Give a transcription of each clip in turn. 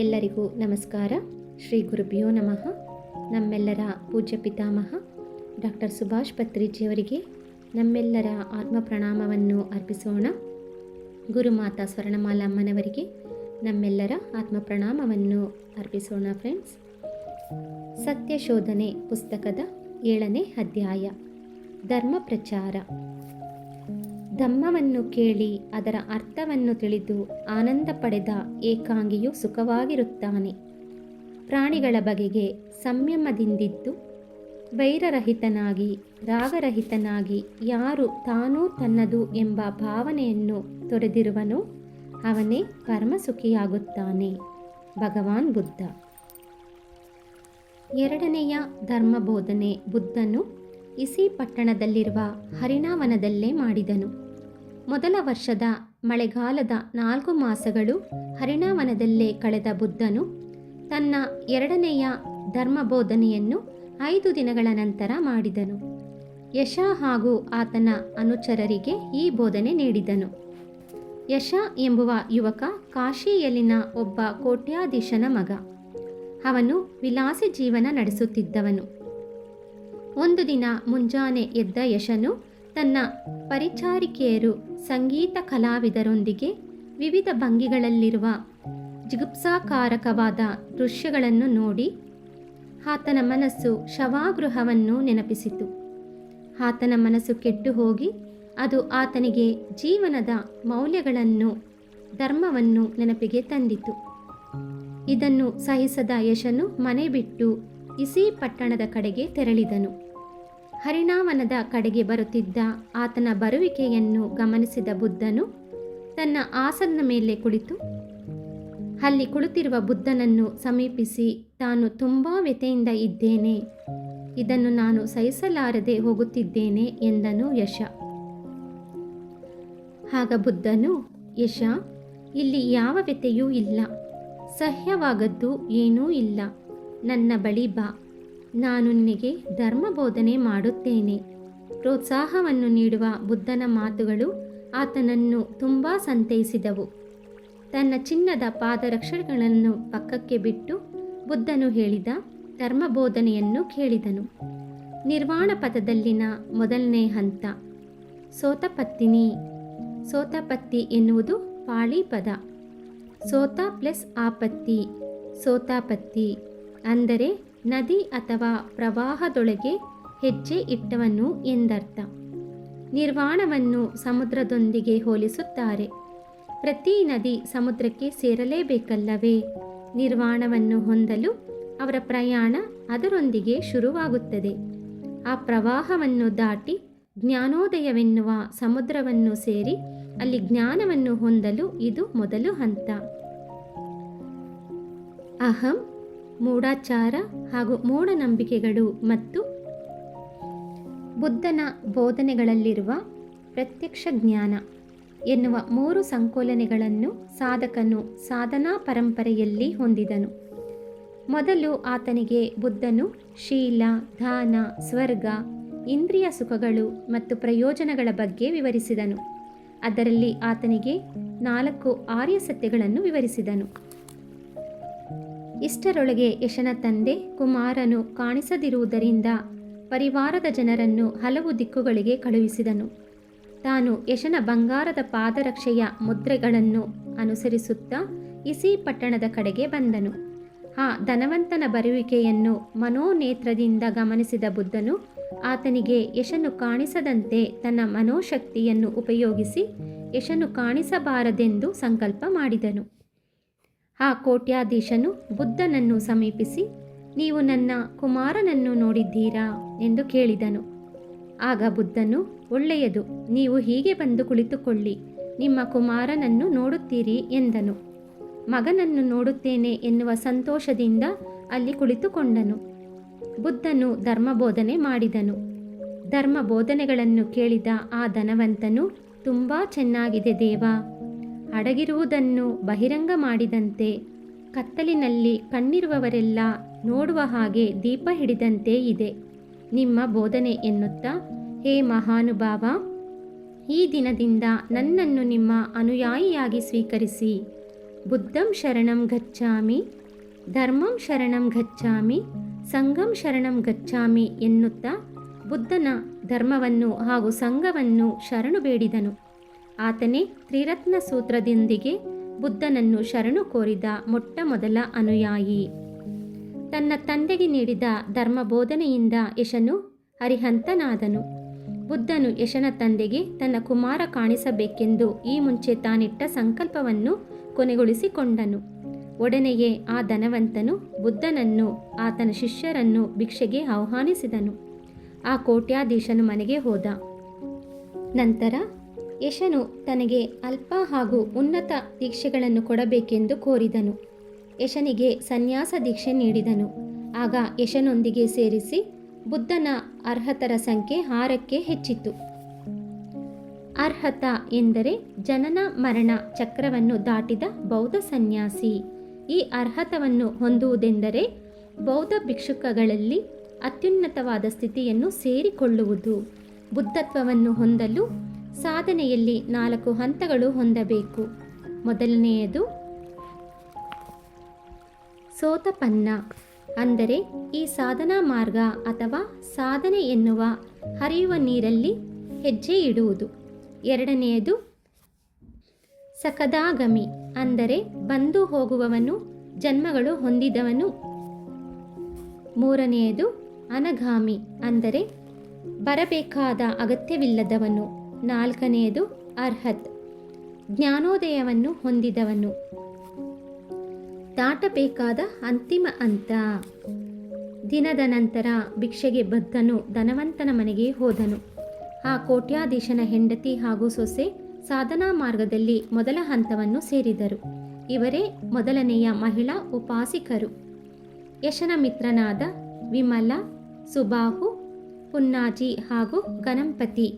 ಎಲ್ಲರಿಗೂ ನಮಸ್ಕಾರ. ಶ್ರೀ ಗುರುಭ್ಯೋ ನಮಃ. ನಮ್ಮೆಲ್ಲರ ಪೂಜ್ಯ ಪಿತಾಮಹ ಡಾಕ್ಟರ್ ಸುಭಾಷ್ ಪತ್ರಿಜಿಯವರಿಗೆ ನಮ್ಮೆಲ್ಲರ ಆತ್ಮ ಪ್ರಣಾಮವನ್ನು ಅರ್ಪಿಸೋಣ. ಗುರುಮಾತಾ ಸ್ವರ್ಣಮಾಲಮ್ಮನವರಿಗೆ ನಮ್ಮೆಲ್ಲರ ಆತ್ಮ ಪ್ರಣಾಮವನ್ನು ಅರ್ಪಿಸೋಣ. ಫ್ರೆಂಡ್ಸ್, ಸತ್ಯಶೋಧನೆ ಪುಸ್ತಕದ 7ನೇ ಅಧ್ಯಾಯ, ಧರ್ಮ ಪ್ರಚಾರ. ಧಮ್ಮವನ್ನು ಕೇಳಿ ಅದರ ಅರ್ಥವನ್ನು ತಿಳಿದು ಆನಂದ ಪಡೆದ ಏಕಾಂಗಿಯು ಸುಖವಾಗಿರುತ್ತಾನೆ. ಪ್ರಾಣಿಗಳ ಬಗೆಗೆ ಸಂಯಮದಿಂದಿದ್ದು ವೈರರಹಿತನಾಗಿ ರಾಗರಹಿತನಾಗಿ ಯಾರು ತಾನೂ ತನ್ನದು ಎಂಬ ಭಾವನೆಯನ್ನು ತೊರೆದಿರುವನೋ ಅವನೇ ಪರಮಸುಖಿಯಾಗುತ್ತಾನೆ. ಭಗವಾನ್ ಬುದ್ಧ. 2ನೆಯ ಧರ್ಮಬೋಧನೆ ಬುದ್ಧನು ಇಸಿ ಪಟ್ಟಣದಲ್ಲಿರುವ ಹರಿಣಾವನದಲ್ಲೇ ಮಾಡಿದನು. ಮೊದಲ ವರ್ಷದ ಮಳೆಗಾಲದ 4 ಮಾಸಗಳು ಹರಿಣಾವನದಲ್ಲೇ ಕಳೆದ ಬುದ್ಧನು ತನ್ನ 2ನೆಯ ಧರ್ಮಬೋಧನೆಯನ್ನು 5 ದಿನಗಳ ನಂತರ ಮಾಡಿದನು. ಯಶ ಹಾಗೂ ಆತನ ಅನುಚರರಿಗೆ ಈ ಬೋಧನೆ ನೀಡಿದನು. ಯಶ ಎಂಬುವ ಯುವಕ ಕಾಶಿಯಲ್ಲಿನ ಒಬ್ಬ ಕೋಟ್ಯಾಧೀಶನ ಮಗ. ಅವನು ವಿಲಾಸಿ ಜೀವನ ನಡೆಸುತ್ತಿದ್ದವನು. ಒಂದು ದಿನ ಮುಂಜಾನೆ ಎದ್ದ ಯಶನು ತನ್ನ ಪರಿಚಾರಿಕೆಯರು ಸಂಗೀತ ಕಲಾವಿದರೊಂದಿಗೆ ವಿವಿಧ ಭಂಗಿಗಳಲ್ಲಿರುವ ಜಿಗುಪ್ಸಾಕಾರಕವಾದ ದೃಶ್ಯಗಳನ್ನು ನೋಡಿ ಆತನ ಮನಸ್ಸು ಶವಾಗೃಹವನ್ನು ನೆನಪಿಸಿತು. ಆತನ ಮನಸ್ಸು ಕೆಟ್ಟು ಹೋಗಿ ಅದು ಆತನಿಗೆ ಜೀವನದ ಮೌಲ್ಯಗಳನ್ನು, ಧರ್ಮವನ್ನು ನೆನಪಿಗೆ ತಂದಿತು. ಇದನ್ನು ಸಹಿಸದ ಯಶನು ಮನೆ ಬಿಟ್ಟು ಇಸಿ ಪಟ್ಟಣದ ಕಡೆಗೆ ತೆರಳಿದನು. ಹರಿಣಾವನದ ಕಡೆಗೆ ಬರುತ್ತಿದ್ದ ಆತನ ಬರುವಿಕೆಯನ್ನು ಗಮನಿಸಿದ ಬುದ್ಧನು ತನ್ನ ಆಸನದ ಮೇಲೆ ಕುಳಿತು ಅಲ್ಲಿ ಕುಳಿತಿರುವ ಬುದ್ಧನನ್ನು ಸಮೀಪಿಸಿ, ತಾನು ತುಂಬ ವ್ಯಥೆಯಿಂದ ಇದ್ದೇನೆ, ಇದನ್ನು ನಾನು ಸಹಿಸಲಾರದೆ ಹೋಗುತ್ತಿದ್ದೇನೆ ಎಂದನು ಯಶ. ಆಗ ಬುದ್ಧನು, ಯಶ, ಇಲ್ಲಿ ಯಾವ ವ್ಯಥೆಯೂ ಇಲ್ಲ, ಸಹ್ಯವಾಗದ್ದು ಏನೂ ಇಲ್ಲ, ನನ್ನ ಬಳಿ ಬಾ, ನಾನು ನಿನಗೆ ಧರ್ಮ ಬೋಧನೆ ಮಾಡುತ್ತೇನೆ. ಪ್ರೋತ್ಸಾಹವನ್ನು ನೀಡುವ ಬುದ್ಧನ ಮಾತುಗಳು ಆತನನ್ನು ತುಂಬ ಸಂತೈಸಿದವು. ತನ್ನ ಚಿನ್ನದ ಪಾದರಕ್ಷೆಗಳನ್ನು ಪಕ್ಕಕ್ಕೆ ಬಿಟ್ಟು ಬುದ್ಧನು ಹೇಳಿದ ಧರ್ಮಬೋಧನೆಯನ್ನು ಕೇಳಿದನು. ನಿರ್ವಾಣ ಪಥದಲ್ಲಿನ ಮೊದಲನೇ ಹಂತ ಸೋತಪತ್ತಿನಿ. ಸೋತಪತ್ತಿ ಎನ್ನುವುದು ಪಾಳಿ ಪದ. ಸೋತ ಪ್ಲಸ್ ಆಪತ್ತಿ, ಸೋತಾಪತ್ತಿ ಅಂದರೆ ನದಿ ಅಥವಾ ಪ್ರವಾಹದೊಳಗೆ ಹೆಜ್ಜೆ ಇಟ್ಟವನು ಎಂದರ್ಥ. ನಿರ್ವಾಣವನ್ನು ಸಮುದ್ರದೊಂದಿಗೆ ಹೋಲಿಸುತ್ತಾರೆ. ಪ್ರತಿ ನದಿ ಸಮುದ್ರಕ್ಕೆ ಸೇರಲೇಬೇಕಲ್ಲವೇ? ನಿರ್ವಾಣವನ್ನು ಹೊಂದಲು ಅವರ ಪ್ರಯಾಣ ಅದರೊಂದಿಗೆ ಶುರುವಾಗುತ್ತದೆ. ಆ ಪ್ರವಾಹವನ್ನು ದಾಟಿ ಜ್ಞಾನೋದಯವೆನ್ನುವ ಸಮುದ್ರವನ್ನು ಸೇರಿ ಅಲ್ಲಿ ಜ್ಞಾನವನ್ನು ಹೊಂದಲು ಇದು ಮೊದಲು ಹಂತ. ಅಹಂ, ಮೂಢಾಚಾರ ಹಾಗೂ ಮೂಢನಂಬಿಕೆಗಳು ಮತ್ತು ಬುದ್ಧನ ಬೋಧನೆಗಳಲ್ಲಿರುವ ಪ್ರತ್ಯಕ್ಷ ಜ್ಞಾನ ಎನ್ನುವ 3 ಸಂಕೋಲನೆಗಳನ್ನು ಸಾಧಕನು ಸಾಧನಾ ಪರಂಪರೆಯಲ್ಲಿ ಹೊಂದಿದನು. ಮೊದಲು ಆತನಿಗೆ ಬುದ್ಧನು ಶೀಲ, ದಾನ, ಸ್ವರ್ಗ, ಇಂದ್ರಿಯ ಸುಖಗಳು ಮತ್ತು ಪ್ರಯೋಜನಗಳ ಬಗ್ಗೆ ವಿವರಿಸಿದನು. ಅದರಲ್ಲಿ ಆತನಿಗೆ 4 ಆರ್ಯ ಸತ್ಯಗಳನ್ನು ವಿವರಿಸಿದನು. ಇಷ್ಟರೊಳಗೆ ಯಶನ ತಂದೆ ಕುಮಾರನು ಕಾಣಿಸದಿರುವುದರಿಂದ ಪರಿವಾರದ ಜನರನ್ನು ಹಲವು ದಿಕ್ಕುಗಳಿಗೆ ಕಳುಹಿಸಿದನು. ತಾನು ಯಶನ ಬಂಗಾರದ ಪಾದರಕ್ಷೆಯ ಮುದ್ರೆಗಳನ್ನು ಅನುಸರಿಸುತ್ತಾ ಇಸಿ ಪಟ್ಟಣದ ಕಡೆಗೆ ಬಂದನು. ಆ ಧನವಂತನ ಬರುವಿಕೆಯನ್ನು ಮನೋನೇತ್ರದಿಂದ ಗಮನಿಸಿದ ಬುದ್ಧನು ಆತನಿಗೆ ಯಶನು ಕಾಣಿಸದಂತೆ ತನ್ನ ಮನೋಶಕ್ತಿಯನ್ನು ಉಪಯೋಗಿಸಿ ಯಶನು ಕಾಣಿಸಬಾರದೆಂದು ಸಂಕಲ್ಪ ಮಾಡಿದನು. ಆ ಕೋಟ್ಯಾಧೀಶನು ಬುದ್ಧನನ್ನು ಸಮೀಪಿಸಿ, ನೀವು ನನ್ನ ಕುಮಾರನನ್ನು ನೋಡಿದ್ದೀರಾ ಎಂದು ಕೇಳಿದನು. ಆಗ ಬುದ್ಧನು, ಒಳ್ಳೆಯದು, ನೀವು ಹೀಗೆ ಬಂದು ಕುಳಿತುಕೊಳ್ಳಿ, ನಿಮ್ಮ ಕುಮಾರನನ್ನು ನೋಡುತ್ತೀರಿ ಎಂದನು. ಮಗನನ್ನು ನೋಡುತ್ತೇನೆ ಎನ್ನುವ ಸಂತೋಷದಿಂದ ಅಲ್ಲಿ ಕುಳಿತುಕೊಂಡನು. ಬುದ್ಧನು ಧರ್ಮಬೋಧನೆ ಮಾಡಿದನು. ಧರ್ಮಬೋಧನೆಗಳನ್ನು ಕೇಳಿದ ಆ ಧನವಂತನು, ತುಂಬ ಚೆನ್ನಾಗಿದೆ ದೇವ, ಅಡಗಿರುವುದನ್ನು ಬಹಿರಂಗ ಮಾಡಿದಂತೆ, ಕತ್ತಲಿನಲ್ಲಿ ಕಣ್ಣಿರುವವರೆಲ್ಲ ನೋಡುವ ಹಾಗೆ ದೀಪ ಹಿಡಿದಂತೆ ಇದೆ ನಿಮ್ಮ ಬೋಧನೆ ಎನ್ನುತ್ತಾ, ಹೇ ಮಹಾನುಭಾವ, ಈ ದಿನದಿಂದ ನನ್ನನ್ನು ನಿಮ್ಮ ಅನುಯಾಯಿಯಾಗಿ ಸ್ವೀಕರಿಸಿ. ಬುದ್ಧಂ ಶರಣಂ ಗಚ್ಚಾಮಿ, ಧರ್ಮಂ ಶರಣಂ ಗಚ್ಚಾಮಿ, ಸಂಘಂ ಶರಣಂ ಗಚ್ಚಾಮಿ ಎನ್ನುತ್ತಾ ಬುದ್ಧನ ಧರ್ಮವನ್ನು ಹಾಗೂ ಸಂಘವನ್ನು ಶರಣು ಬೇಡಿದನು. ಆತನೇ ತ್ರಿರತ್ನ ಸೂತ್ರದೊಂದಿಗೆ ಬುದ್ಧನನ್ನು ಶರಣು ಕೋರಿದ ಮೊಟ್ಟ ಮೊದಲ ಅನುಯಾಯಿ. ತನ್ನ ತಂದೆಗೆ ನೀಡಿದ ಧರ್ಮ ಬೋಧನೆಯಿಂದ ಯಶನು ಅರಿಹಂತನಾದನು. ಬುದ್ಧನು ಯಶನ ತಂದೆಗೆ ತನ್ನ ಕುಮಾರ ಕಾಣಿಸಬೇಕೆಂದು ಈ ಮುಂಚೆ ತಾನಿಟ್ಟ ಸಂಕಲ್ಪವನ್ನು ಕೊನೆಗೊಳಿಸಿಕೊಂಡನು. ಒಡನೆಯೇ ಆ ಧನವಂತನು ಬುದ್ಧನನ್ನು ಆತನ ಶಿಷ್ಯರನ್ನು ಭಿಕ್ಷೆಗೆ ಆಹ್ವಾನಿಸಿದನು. ಆ ಕೋಟ್ಯಾಧೀಶನು ಮನೆಗೆ ಹೋದ. ನಂತರ ಯಶನು ತನಗೆ ಅಲ್ಪ ಹಾಗೂ ಉನ್ನತ ದೀಕ್ಷೆಗಳನ್ನು ಕೊಡಬೇಕೆಂದು ಕೋರಿದನು. ಯಶನಿಗೆ ಸನ್ಯಾಸ ದೀಕ್ಷೆ ನೀಡಿದನು. ಆಗ ಯಶನೊಂದಿಗೆ ಸೇರಿಸಿ ಬುದ್ಧನ ಅರ್ಹತರ ಸಂಖ್ಯೆ 6ಕ್ಕೆ ಹೆಚ್ಚಿತು. ಅರ್ಹತ ಎಂದರೆ ಜನನ ಮರಣ ಚಕ್ರವನ್ನು ದಾಟಿದ ಬೌದ್ಧ ಸನ್ಯಾಸಿ. ಈ ಅರ್ಹತವನ್ನು ಹೊಂದುವುದೆಂದರೆ ಬೌದ್ಧ ಭಿಕ್ಷುಕಗಳಲ್ಲಿ ಅತ್ಯುನ್ನತವಾದ ಸ್ಥಿತಿಯನ್ನು ಸೇರಿಕೊಳ್ಳುವುದು. ಬುದ್ಧತ್ವವನ್ನು ಹೊಂದಲು ಸಾಧನೆಯಲ್ಲಿ 4 ಹಂತಗಳು ಹೊಂದಬೇಕು. ಮೊದಲನೆಯದು ಸೋತಪನ್ನ, ಅಂದರೆ ಈ ಸಾಧನಾ ಮಾರ್ಗ ಅಥವಾ ಸಾಧನೆ ಎನ್ನುವ ಹರಿಯುವ ನೀರಲ್ಲಿ ಹೆಜ್ಜೆ ಇಡುವುದು. ಎರಡನೆಯದು ಸಕದಾಗಮಿ, ಅಂದರೆ ಬಂದು ಹೋಗುವವನು, ಜನ್ಮಗಳು ಹೊಂದಿದವನು. ಮೂರನೆಯದು ಅನಗಾಮಿ, ಅಂದರೆ ಬರಬೇಕಾದ ಅಗತ್ಯವಿಲ್ಲದವನು. ನಾಲ್ಕನೆಯದು ಅರ್ಹತ್, ಜ್ಞಾನೋದಯವನ್ನು ಹೊಂದಿದವನು. ದಾಟಬೇಕಾದ ಅಂತಿಮ ಹಂತ. ದಿನದ ನಂತರ ಭಿಕ್ಷೆಗೆ ಬುದ್ಧನು ಧನವಂತನ ಮನೆಗೆ ಹೋದನು. ಆ ಕೋಟ್ಯಾಧೀಶನ ಹೆಂಡತಿ ಹಾಗೂ ಸೊಸೆ ಸಾಧನಾ ಮಾರ್ಗದಲ್ಲಿ ಮೊದಲ ಹಂತವನ್ನು ಸೇರಿದರು. ಇವರೇ ಮೊದಲನೆಯ ಮಹಿಳಾ ಉಪಾಸಿಕರು. ಯಶನ ಮಿತ್ರನಾದ ವಿಮಲ, ಸುಬಾಹು, ಪುನ್ನಾಜಿ ಹಾಗೂ ಗಣಪತಿ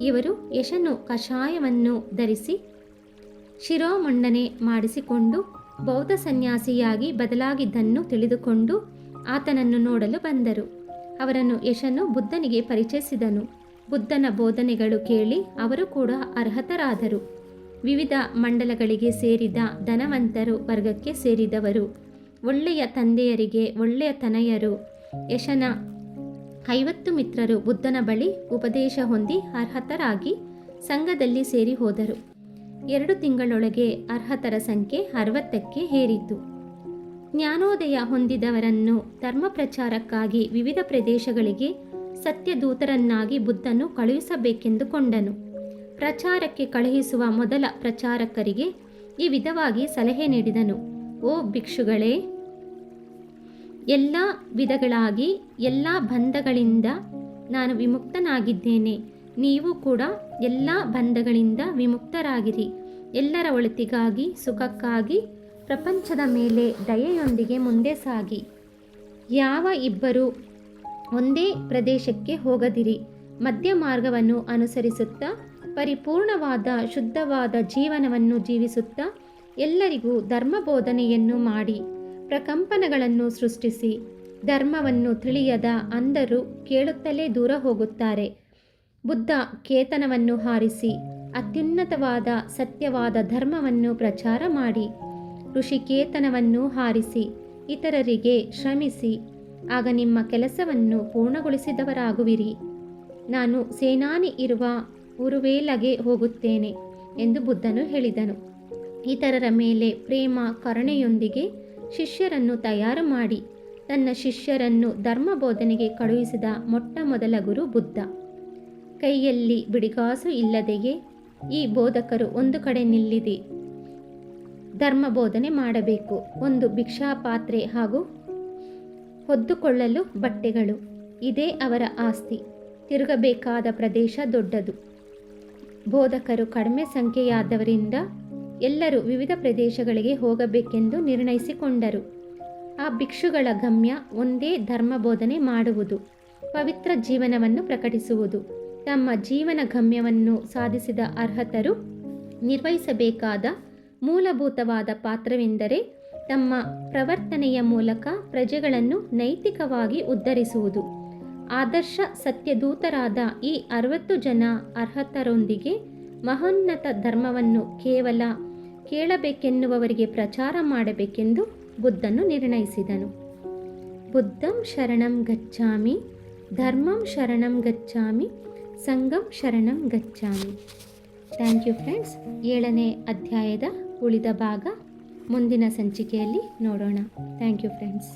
ಇವರು ಯಶನು ಕಷಾಯವನ್ನು ಧರಿಸಿ ಶಿರೋಮಂಡನೆ ಮಾಡಿಸಿಕೊಂಡು ಬೌದ್ಧ ಸನ್ಯಾಸಿಯಾಗಿ ಬದಲಾಗಿದ್ದನ್ನು ತಿಳಿದುಕೊಂಡು ಆತನನ್ನು ನೋಡಲು ಬಂದರು. ಅವರನ್ನು ಯಶನು ಬುದ್ಧನಿಗೆ ಪರಿಚಯಿಸಿದನು. ಬುದ್ಧನ ಬೋಧನೆಗಳು ಕೇಳಿ ಅವರು ಕೂಡ ಅರ್ಹತರಾದರು. ವಿವಿಧ ಮಂಡಲಗಳಿಗೆ ಸೇರಿದ ಧನವಂತರು ವರ್ಗಕ್ಕೆ ಸೇರಿದವರು, ಒಳ್ಳೆಯ ತಂದೆಯರಿಗೆ ಒಳ್ಳೆಯ ತನಯರು. ಯಶನ 50 ಮಿತ್ರರು ಬುದ್ಧನ ಬಳಿ ಉಪದೇಶ ಹೊಂದಿ ಅರ್ಹತರಾಗಿ ಸಂಘದಲ್ಲಿ ಸೇರಿ ಹೋದರು. 2 ತಿಂಗಳೊಳಗೆ ಅರ್ಹತರ ಸಂಖ್ಯೆ 60ಕ್ಕೆ ಏರಿತು. ಜ್ಞಾನೋದಯ ಹೊಂದಿದವರನ್ನು ಧರ್ಮ ಪ್ರಚಾರಕ್ಕಾಗಿ ವಿವಿಧ ಪ್ರದೇಶಗಳಿಗೆ ಸತ್ಯದೂತರನ್ನಾಗಿ ಬುದ್ಧನು ಕಳುಹಿಸಬೇಕೆಂದುಕೊಂಡನು. ಪ್ರಚಾರಕ್ಕೆ ಕಳುಹಿಸುವ ಮೊದಲ ಪ್ರಚಾರಕರಿಗೆ ಈ ವಿಧವಾಗಿ ಸಲಹೆ ನೀಡಿದನು. ಓ ಭಿಕ್ಷುಗಳೇ, ಎಲ್ಲ ವಿಧಗಳಾಗಿ ಎಲ್ಲ ಬಂಧಗಳಿಂದ ನಾನು ವಿಮುಕ್ತನಾಗಿದ್ದೇನೆ. ನೀವು ಕೂಡ ಎಲ್ಲ ಬಂಧಗಳಿಂದ ವಿಮುಕ್ತರಾಗಿರಿ. ಎಲ್ಲರ ಒಳಿತಿಗಾಗಿ, ಸುಖಕ್ಕಾಗಿ ಪ್ರಪಂಚದ ಮೇಲೆ ದಯೆಯೊಂದಿಗೆ ಮುಂದೆ ಸಾಗಿ. ಯಾವ ಇಬ್ಬರು ಒಂದೇ ಪ್ರದೇಶಕ್ಕೆ ಹೋಗದಿರಿ. ಮಧ್ಯ ಮಾರ್ಗವನ್ನು ಅನುಸರಿಸುತ್ತಾ ಪರಿಪೂರ್ಣವಾದ ಶುದ್ಧವಾದ ಜೀವನವನ್ನು ಜೀವಿಸುತ್ತಾ ಎಲ್ಲರಿಗೂ ಧರ್ಮ ಬೋಧನೆಯನ್ನು ಮಾಡಿ ಪ್ರಕಂಪನಗಳನ್ನು ಸೃಷ್ಟಿಸಿ. ಧರ್ಮವನ್ನು ತಿಳಿಯದ ಅಂಧರು ಕೇಳುತ್ತಲೇ ದೂರ ಹೋಗುತ್ತಾರೆ. ಬುದ್ಧ ಕೇತನವನ್ನು ಹಾರಿಸಿ ಅತ್ಯುನ್ನತವಾದ ಸತ್ಯವಾದ ಧರ್ಮವನ್ನು ಪ್ರಚಾರ ಮಾಡಿ. ಋಷಿಕೇತನವನ್ನು ಹಾರಿಸಿ ಇತರರಿಗೆ ಶ್ರಮಿಸಿ. ಆಗ ನಿಮ್ಮ ಕೆಲಸವನ್ನು ಪೂರ್ಣಗೊಳಿಸಿದವರಾಗುವಿರಿ. ನಾನು ಸೇನಾನಿ ಇರುವ ಉರುವೇಲಗೆ ಹೋಗುತ್ತೇನೆ ಎಂದು ಬುದ್ಧನು ಹೇಳಿದನು. ಇತರರ ಮೇಲೆ ಪ್ರೇಮ ಕರುಣೆಯೊಂದಿಗೆ ಶಿಷ್ಯರನ್ನು ತಯಾರು ಮಾಡಿ ತನ್ನ ಶಿಷ್ಯರನ್ನು ಧರ್ಮ ಬೋಧನೆಗೆ ಕಳುಹಿಸಿದ ಮೊಟ್ಟ ಮೊದಲ ಗುರು ಬುದ್ಧ. ಕೈಯಲ್ಲಿ ಬಿಡಿಗಾಸು ಇಲ್ಲದೆಯೇ ಈ ಬೋಧಕರು ಒಂದು ಕಡೆ ನಿಲ್ಲಿದೆ ಧರ್ಮ ಬೋಧನೆ ಮಾಡಬೇಕು. ಒಂದು ಭಿಕ್ಷಾ ಪಾತ್ರೆ ಹಾಗೂ ಹೊದ್ದುಕೊಳ್ಳಲು ಬಟ್ಟೆಗಳು, ಇದೇ ಅವರ ಆಸ್ತಿ. ತಿರುಗಬೇಕಾದ ಪ್ರದೇಶ ದೊಡ್ಡದು. ಬೋಧಕರು ಕಡಿಮೆ ಸಂಖ್ಯೆಯಾದವರಿಂದ ಎಲ್ಲರೂ ವಿವಿಧ ಪ್ರದೇಶಗಳಿಗೆ ಹೋಗಬೇಕೆಂದು ನಿರ್ಣಯಿಸಿಕೊಂಡರು. ಆ ಭಿಕ್ಷುಗಳ ಗಮ್ಯ ಒಂದೇ ಧರ್ಮ ಬೋಧನೆ ಮಾಡುವುದು, ಪವಿತ್ರ ಜೀವನವನ್ನು ಪ್ರಕಟಿಸುವುದು. ತಮ್ಮ ಜೀವನ ಗಮ್ಯವನ್ನು ಸಾಧಿಸಿದ ಅರ್ಹತರು ನಿರ್ವಹಿಸಬೇಕಾದ ಮೂಲಭೂತವಾದ ಪಾತ್ರವೆಂದರೆ ತಮ್ಮ ಪ್ರವರ್ತನೆಯ ಮೂಲಕ ಪ್ರಜೆಗಳನ್ನು ನೈತಿಕವಾಗಿ ಉದ್ಧರಿಸುವುದು. ಆದರ್ಶ ಸತ್ಯದೂತರಾದ ಈ 60 ಜನ ಅರ್ಹತರೊಂದಿಗೆ ಮಹೋನ್ನತ ಧರ್ಮವನ್ನು ಕೇವಲ ಕೇಳಬೇಕೆನ್ನುವವರಿಗೆ ಪ್ರಚಾರ ಮಾಡಬೇಕೆಂದು ಬುದ್ಧನು ನಿರ್ಣಯಿಸಿದನು. ಬುದ್ಧಂ ಶರಣಂ ಗಚ್ಚಾಮಿ, ಧರ್ಮಂ ಶರಣಂ ಗಚ್ಚಾಮಿ, ಸಂಘಂ ಶರಣಂ ಗಚ್ಚಾಮಿ. Thank you friends. 7ನೇ ಅಧ್ಯಾಯದ ಉಳಿದ ಭಾಗ ಮುಂದಿನ ಸಂಚಿಕೆಯಲ್ಲಿ ನೋಡೋಣ. Thank you friends.